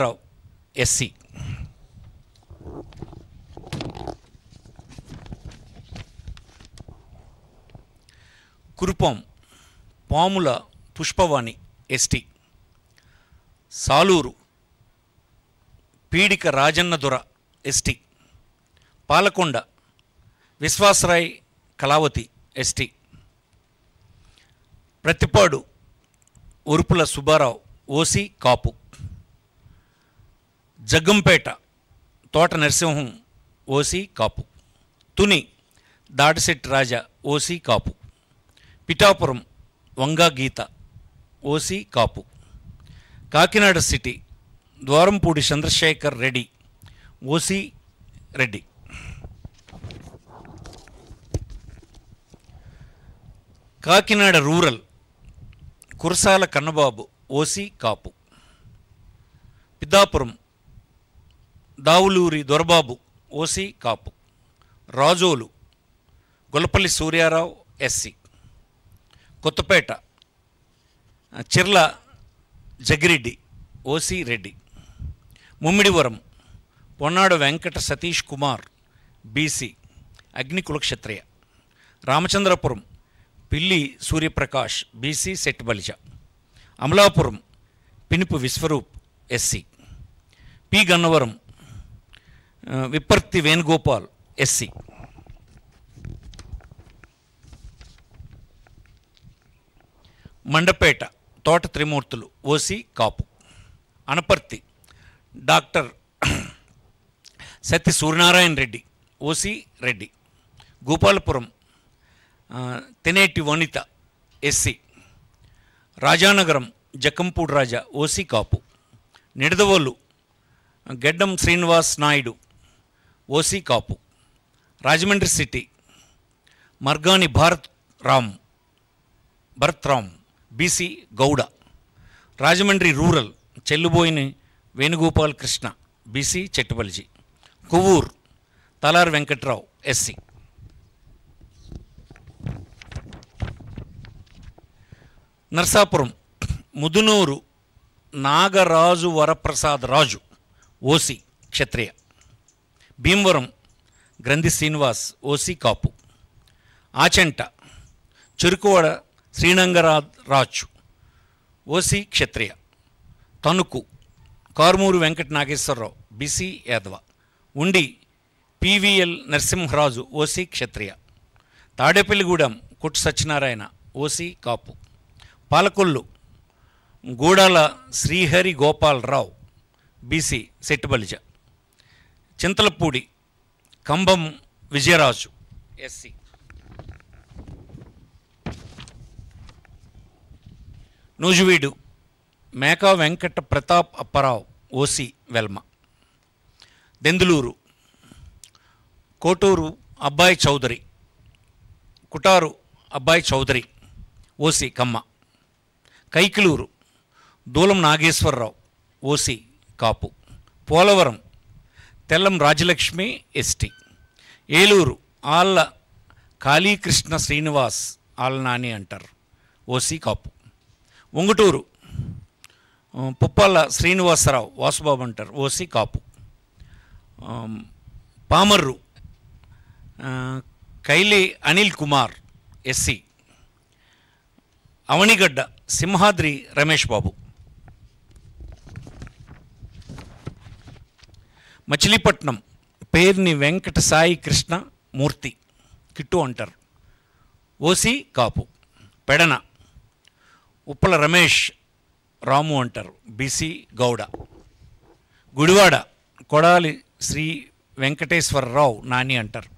రావు SC. Kurupam Pamula Pushpavani ST. Saluru Peedika Rajannadora ST. Palakonda Viswasarai Kalavathi ST. Prathipadu Urupula Subbarao OC Kapu. Jaggampeta Thota Narasimham OC Kapu. Tuni Dadisetti Raja OC Kapu. Pithapuram Vanga Geetha OC Kapu. Kakinada city Dwarampudi Chandrasekhar Reddy OC Reddy. Kakinada rural Kurasala Kannababu OC Kapu. Pithapuram Davuluri Dorababu OC Kapu. Razole Gollapalli Suryarao SC. Kothapeta Chirla Jaggireddy OC Reddy. Mummidivaram Ponnada Venkata Satish Kumar BC Agnikula Kshatriya. Ramachandrapuram పిల్లి Suryaprakash BC సెట్ Balija. Amalapuram Pinipe Viswarup SC. P Gannavaram Vipparthi Venugopal SC. Mandapeta Thota Trimurthulu OC Kapu. Anaparthi doctor Satya Suryanarayana Reddy OC Reddy. Gopalapuram Taneti Vanitha SC. Rajanagaram Jakkampudi Raja OC Kapu. Nidadavolu Geddam Srinivas Naidu OC Kapu. Rajahmundry city Margani Bharat Ram BC Gouda. Rajahmundry rural Chelluboina Venugopal Krishna BC చెట్టుబలిజీ. Kovvur Talari Venkatrao SC. Narsapuram Mudunuri Nagaraju Varaprasad Raju OC Kshatriya. Bhimavaram Grandhi Srinivas OC కాపు. Achanta Cherukuvada శ్రీనంగరాజు OC క్షత్రియ. Tanuku Karumuri Venkata Nageswararao BC Yadava. ఉండి PVL Narasimharaju OC క్షత్రియ. తాడేపల్లిగూడెం కొట్టు Satyanarayana OC కాపు. Palakollu గూడాల Srihari Gopalarao BC సెట్టుబలిజ. Chintalapudi కంబం Vijayaraju SC. Nuzvid Meka Venkata Pratap Apparao OC Velma. Denduluru Koturu అబ్బాయి చౌదరి. కుటారు అబ్బాయి Chowdary OC కమ్మ. కైకిలూరు దూలం Nageswararao OC కాపు. Polavaram Tellam Rajalakshmi ST. Eluru Alla Kalikrishna Srinivas Alla Nani అంటారు OC కాపు. ఉంగుటూరు పుప్పాల శ్రీనివాసరావు వాసుబాబు అంటారు OC కాపు. Pamarru Kaile Anil Kumar SC. Avanigadda Simhadri Ramesh Babu. Machilipatnam Perni Venkata Sai Krishna మూర్తి kit అంటారు OC కాపు. పెడన ఉప్పల రమేష్ రాము అంటారు BC Gowda. Gudivada Kodali Shri Venkateswararao Nani అంటారు